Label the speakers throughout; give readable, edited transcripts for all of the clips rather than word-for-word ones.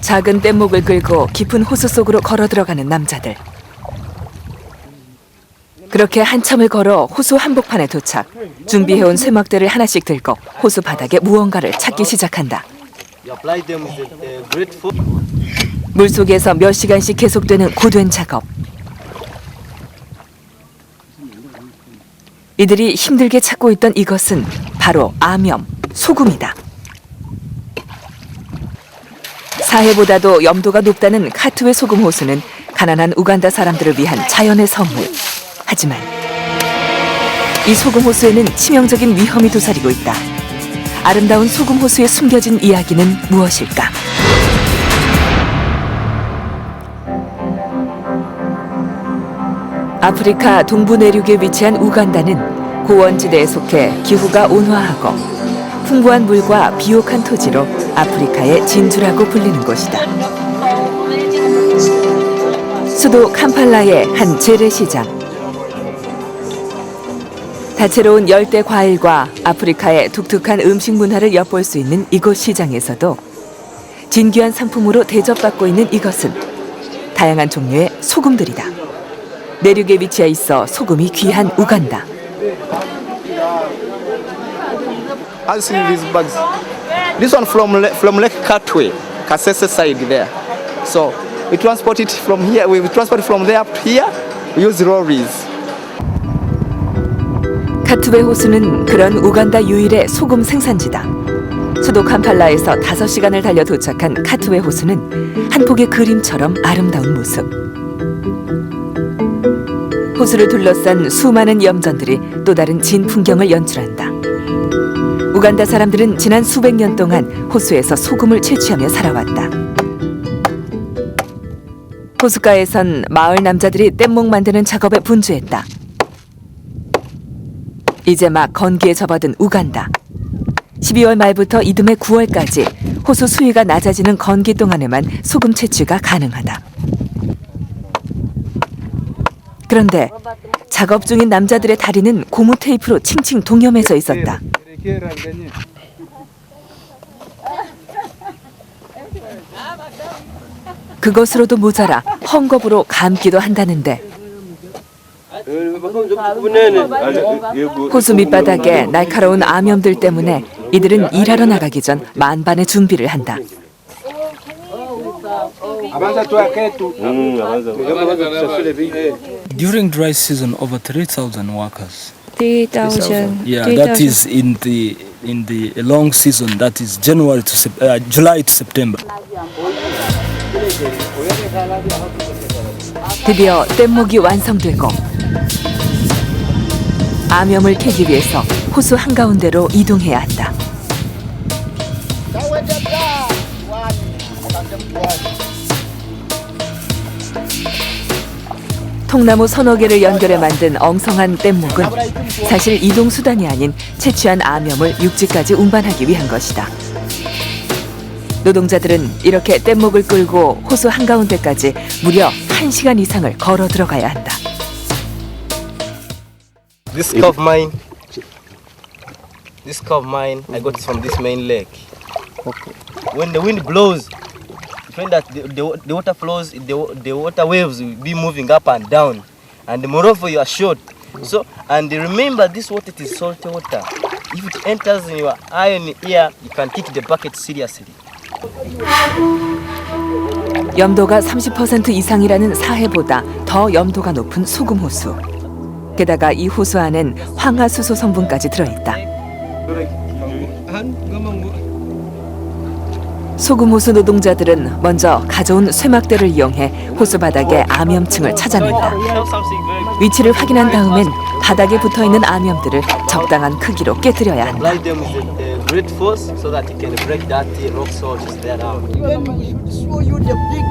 Speaker 1: 작은 뗏목을 끌고 깊은 호수 속으로 걸어 들어가는 남자들. 그렇게 한참을 걸어 호수 한복판에 도착. 준비해온 쇠막대를 하나씩 들고 호수 바닥에 무언가를 찾기 시작한다. 물속에서 몇 시간씩 계속되는 고된 작업. 이들이 힘들게 찾고 있던 이것은 바로 암염, 소금이다. 사해보다도 염도가 높다는 카투웨 소금 호수는 가난한 우간다 사람들을 위한 자연의 선물. 하지만 이 소금 호수에는 치명적인 위험이 도사리고 있다. 아름다운 소금 호수에 숨겨진 이야기는 무엇일까? 아프리카 동부 내륙에 위치한 우간다는 고원지대에 속해 기후가 온화하고 풍부한 물과 비옥한 토지로 아프리카의 진주라고 불리는 곳이다. 수도 캄팔라의 한 재래시장. 다채로운 열대 과일과 아프리카의 독특한 음식 문화를 엿볼 수 있는 이곳 시장에서도 진귀한 상품으로 대접받고 있는 이것은 다양한 종류의 소금들이다. 내륙에 위치해 있어 소금이 귀한 우간다.
Speaker 2: I see these bags. This one from Lake Katwe, Kasese side there. So we transport it from here. We transport it from there up here. We use lorries.
Speaker 1: 카투웨 호수는 그런 우간다 유일의 소금 생산지다. 수도 캄팔라에서 5시간을 달려 도착한 카투웨 호수는 한 폭의 그림처럼 아름다운 모습. 호수를 둘러싼 수많은 염전들이 또 다른 진 풍경을 연출한다. 우간다 사람들은 지난 수백 년 동안 호수에서 소금을 채취하며 살아왔다. 호숫가에선 마을 남자들이 뗏목 만드는 작업에 분주했다. 이제 막 건기에 접어든 우간다. 12월 말부터 이듬해 9월까지 호수 수위가 낮아지는 건기 동안에만 소금 채취가 가능하다. 그런데 작업 중인 남자들의 다리는 고무 테이프로 칭칭 동여매져 있었다. 그것으로도 모자라 헝겊으로 감기도 한다는데 호수 밑바닥에 날카로운 암염들 때문에 이들은 일하러 나가기 전 만반의 준비를 한다.
Speaker 3: During dry season, over 3,000 workers.
Speaker 4: 3,000.
Speaker 3: Yeah, that is in the long season. That is July to September.
Speaker 1: 드디어 뗏목이 완성되고 암염을 캐기 위해서 호수 한가운데로 이동해야 한다. 통나무 서너 개를 연결해 만든 엉성한 뗏목은 사실 이동 수단이 아닌 채취한 암염을 육지까지 운반하기 위한 것이다. 노동자들은 이렇게 뗏목을 끌고 호수 한가운데까지 무려 1시간 이상을 걸어 들어가야 한다.
Speaker 2: This cove mine, I got it from this main lake. Okay. When the wind blows, you find that the water flows, the water waves will be moving up and down, and moreover you are short. So, and remember, this water is salty water. If it enters in your eye and ear, you can kick the bucket seriously.
Speaker 1: 염도가 30% 이상이라는 사해보다 더 염도가 높은 소금 호수. 게다가 이 호수 안엔 황화수소 성분까지 들어있다. 소금 호수 노동자들은 먼저 가져온 쇠막대를 이용해 호수 바닥의 암염층을 찾아낸다. 위치를 확인한 다음엔 바닥에 붙어있는 암염들을 적당한 크기로 깨뜨려야 한다.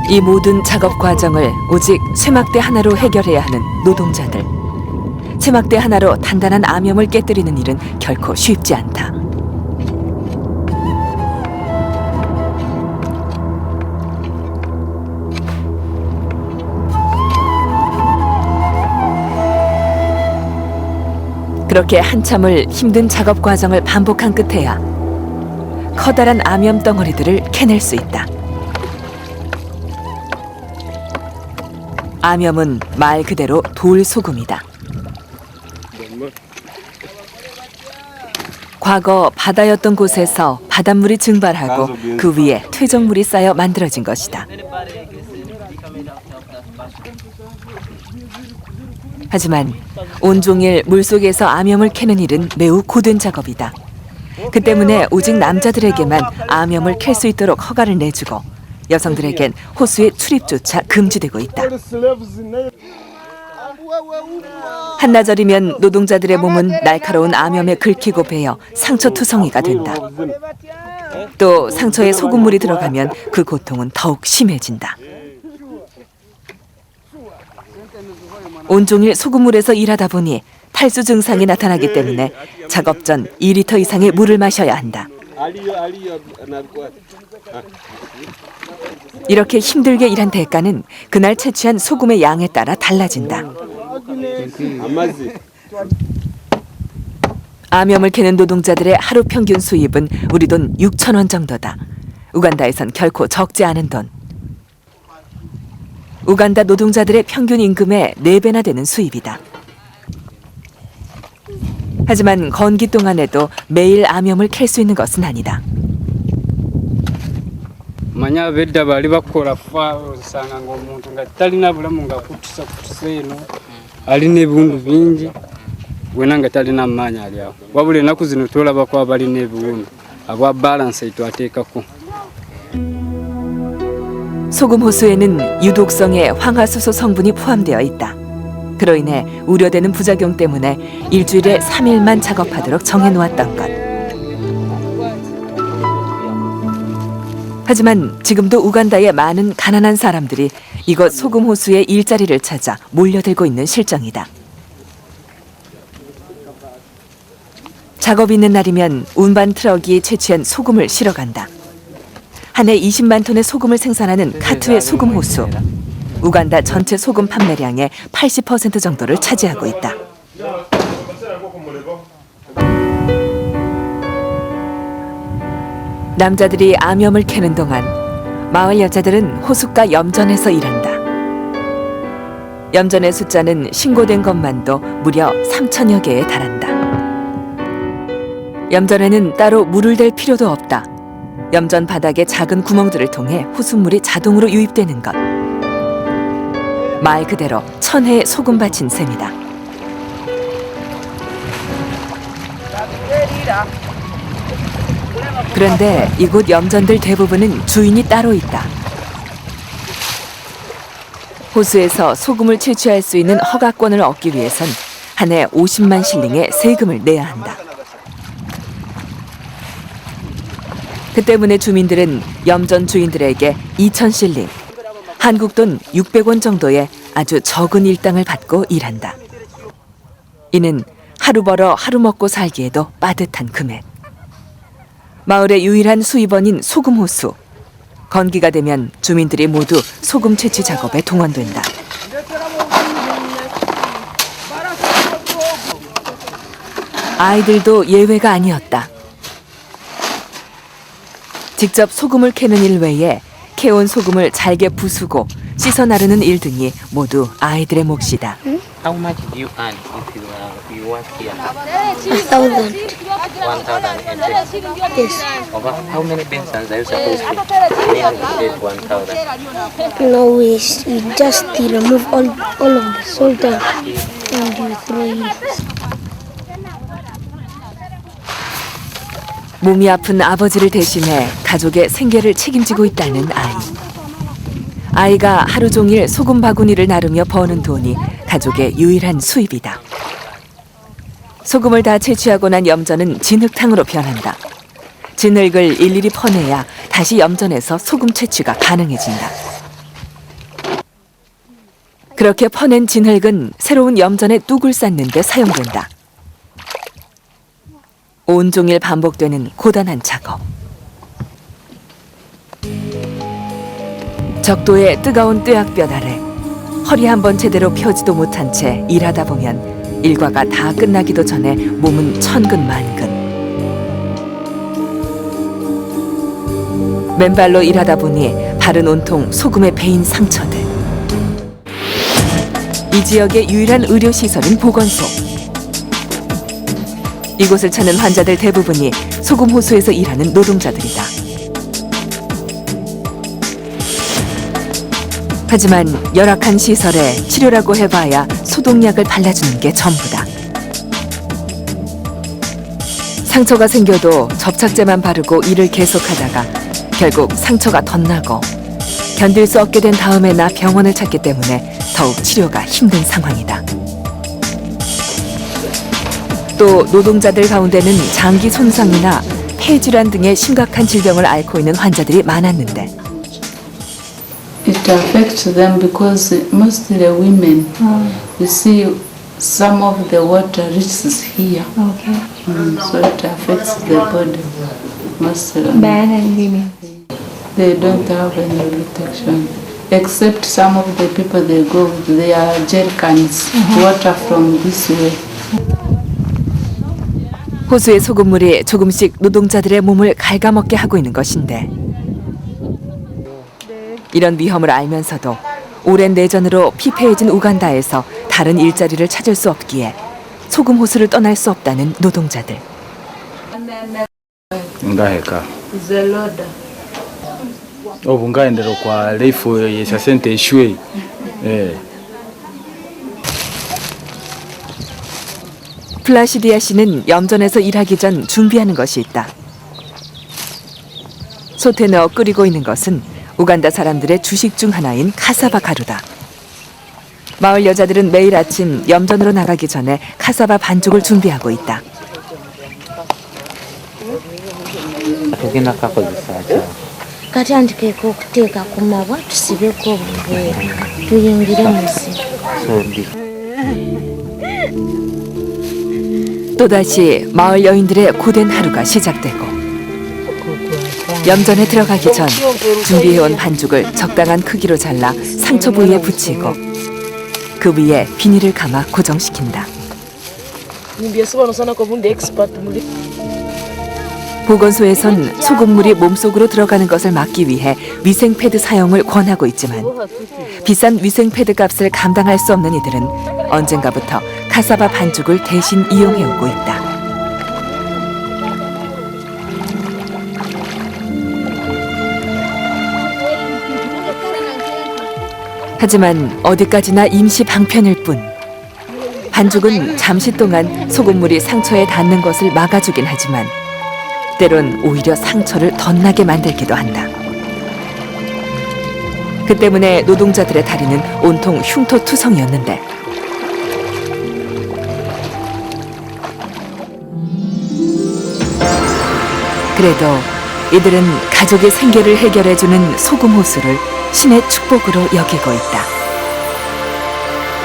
Speaker 1: 이 모든 작업 과정을 오직 쇠막대 하나로 해결해야 하는 노동자들. 쇠막대 하나로 단단한 암염을 깨뜨리는 일은 결코 쉽지 않다. 그렇게 한참을 힘든 작업 과정을 반복한 끝에야 커다란 암염 덩어리들을 캐낼 수 있다. 암염은 말 그대로 돌소금이다. 과거 바다였던 곳에서 바닷물이 증발하고 그 위에 퇴적물이 쌓여 만들어진 것이다. 하지만 온종일 물속에서 암염을 캐는 일은 매우 고된 작업이다. 그 때문에 오직 남자들에게만 암염을 캘 수 있도록 허가를 내주고 여성들에겐 호수의 출입조차 금지되고 있다. 한나절이면 노동자들의 몸은 날카로운 암염에 긁히고 베어 상처투성이가 된다. 또 상처에 소금물이 들어가면 그 고통은 더욱 심해진다. 온종일 소금물에서 일하다 보니 탈수 증상이 나타나기 때문에 작업 전 2리터 이상의 물을 마셔야 한다. 이렇게 힘들게 일한 대가는 그날 채취한 소금의 양에 따라 달라진다. 암염을 캐는 노동자들의 하루 평균 수입은 우리 돈 6,000원 정도다. 우간다에선 결코 적지 않은 돈. 우간다 노동자들의 평균 임금의 4배나 되는 수입이다. 하지만 건기 동안에도 매일 암염을 캘 수 있는 것은 아니다.
Speaker 4: manya bedda bali bakola fa osanga ng'omuntu nga talina bulamu nga kutusa eno alina ebiwundu bingi wena nga talina maanyi ali awo wabula ennaku zino tolabako abalina ebiwundu aba balanse twateekako.
Speaker 1: 소금 호수에는 유독성의 황화수소 성분이 포함되어 있다. 그로 인해 우려되는 부작용 때문에 일주일에 3일만 작업하도록 정해놓았던 것. 하지만 지금도 우간다의 많은 가난한 사람들이 이곳 소금 호수의 일자리를 찾아 몰려들고 있는 실정이다. 작업 있는 날이면 운반 트럭이 채취한 소금을 실어간다. 한 해 20만 톤의 소금을 생산하는 카투의 소금 호수. 우간다 전체 소금 판매량의 80% 정도를 차지하고 있다. 남자들이 암염을 캐는 동안 마을 여자들은 호숫가 염전에서 일한다. 염전의 숫자는 신고된 것만도 무려 3,000여 개에 달한다. 염전에는 따로 물을 댈 필요도 없다. 염전 바닥에 작은 구멍들을 통해 호수물이 자동으로 유입되는 것. 말 그대로 천혜의 소금밭인 셈이다. 그런데 이곳 염전들 대부분은 주인이 따로 있다. 호수에서 소금을 채취할 수 있는 허가권을 얻기 위해선 한 해 50만 실링의 세금을 내야 한다. 그 때문에 주민들은 염전 주인들에게 2,000 실링, 한국 돈 600원 정도의 아주 적은 일당을 받고 일한다. 이는 하루 벌어 하루 먹고 살기에도 빠듯한 금액. 마을의 유일한 수입원인 소금호수. 건기가 되면 주민들이 모두 소금 채취 작업에 동원된다. 아이들도 예외가 아니었다. 직접 소금을 캐는 일 외에 캐온 소금을 잘게 부수고 씻어 나르는 일 등이 모두 아이들의 몫이다.
Speaker 5: How much do you earn if you work here?
Speaker 6: 1,000.
Speaker 5: 1,000 and
Speaker 6: Yes.
Speaker 5: over how many basins are you supposed to clean with 1,000?
Speaker 6: No, we just remove all of the salt and you throw it.
Speaker 1: 몸이 아픈 아버지를 대신해 가족의 생계를 책임지고 있다는 아이. 아이가 하루 종일 소금 바구니를 나르며 버는 돈이 가족의 유일한 수입이다. 소금을 다 채취하고 난 염전은 진흙탕으로 변한다. 진흙을 일일이 퍼내야 다시 염전에서 소금 채취가 가능해진다. 그렇게 퍼낸 진흙은 새로운 염전에 뚝을 쌓는 데 사용된다. 온종일 반복되는 고단한 작업. 적도의 뜨거운 뜨약볕 아래 허리 한번 제대로 펴지도 못한 채 일하다 보면 일과가 다 끝나기도 전에 몸은 천근만근. 맨발로 일하다 보니 발은 온통 소금에 베인 상처들. 이 지역의 유일한 의료시설인 보건소. 이곳을 찾는 환자들 대부분이 소금호수에서 일하는 노동자들이다. 하지만 열악한 시설에 치료라고 해봐야 소독약을 발라주는 게 전부다. 상처가 생겨도 접착제만 바르고 일을 계속하다가 결국 상처가 덧나고 견딜 수 없게 된 다음에나 병원을 찾기 때문에 더욱 치료가 힘든 상황이다. 또 노동자들 가운데는 장기 손상이나 폐질환 등의 심각한 질병을 앓고 있는 환자들이 많았는데
Speaker 7: It affects them because mostly the women, you see, some of the water reaches here.
Speaker 8: Okay.
Speaker 7: So it affects the body. Mostly.
Speaker 8: Men and women.
Speaker 7: They don't have any protection. Except some of the people they go with their jerrycans, water from this way.
Speaker 1: 호수의 소금물이 조금씩 노동자들의 몸을 갉아먹게 하고 있는 것인데 이런 위험을 알면서도 오랜 내전으로 피폐해진 우간다에서 다른 일자리를 찾을 수 없기에 소금 호수를 떠날 수 없다는 노동자들.
Speaker 9: ngaheka
Speaker 7: Zeloda.
Speaker 9: obu ngaendera kwa leifu yesya sente eshwe
Speaker 1: 플라시디아 씨는 염전에서 일하기 전 준비하는 것이 있다. 솥에 넣어 끓이고 있는 것은 우간다 사람들의 주식 중 하나인 카사바 가루다. 마을 여자들은 매일 아침 염전으로 나가기 전에 카사바 반죽을 준비하고 있다.
Speaker 5: tugenda kakozesa ki
Speaker 6: katandikeko okuteeka ku mabwa tusibeko obuveera tuyingire mu nsi.
Speaker 1: 또다시 마을 여인들의 고된 하루가 시작되고 염전에 들어가기 전 준비해온 반죽을 적당한 크기로 잘라 상처 부위에 붙이고 그 위에 비닐을 감아 고정시킨다. 보건소에선 소금물이 몸속으로 들어가는 것을 막기 위해 위생패드 사용을 권하고 있지만 비싼 위생패드 값을 감당할 수 없는 이들은 언젠가부터 카사바 반죽을 대신 이용해오고 있다. 하지만 어디까지나 임시 방편일 뿐 반죽은 잠시 동안 소금물이 상처에 닿는 것을 막아주긴 하지만 때론 오히려 상처를 덧나게 만들기도 한다. 그 때문에 노동자들의 다리는 온통 흉터투성이었는데 그래도 이들은 가족의 생계를 해결해주는 소금호수를 신의 축복으로 여기고 있다.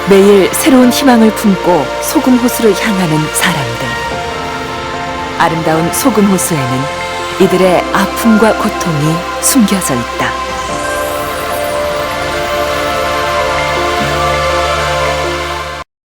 Speaker 1: 매일 새로운 희망을 품고 소금호수를 향하는 사람들. 아름다운 소금호수에는 이들의 아픔과 고통이 숨겨져 있다.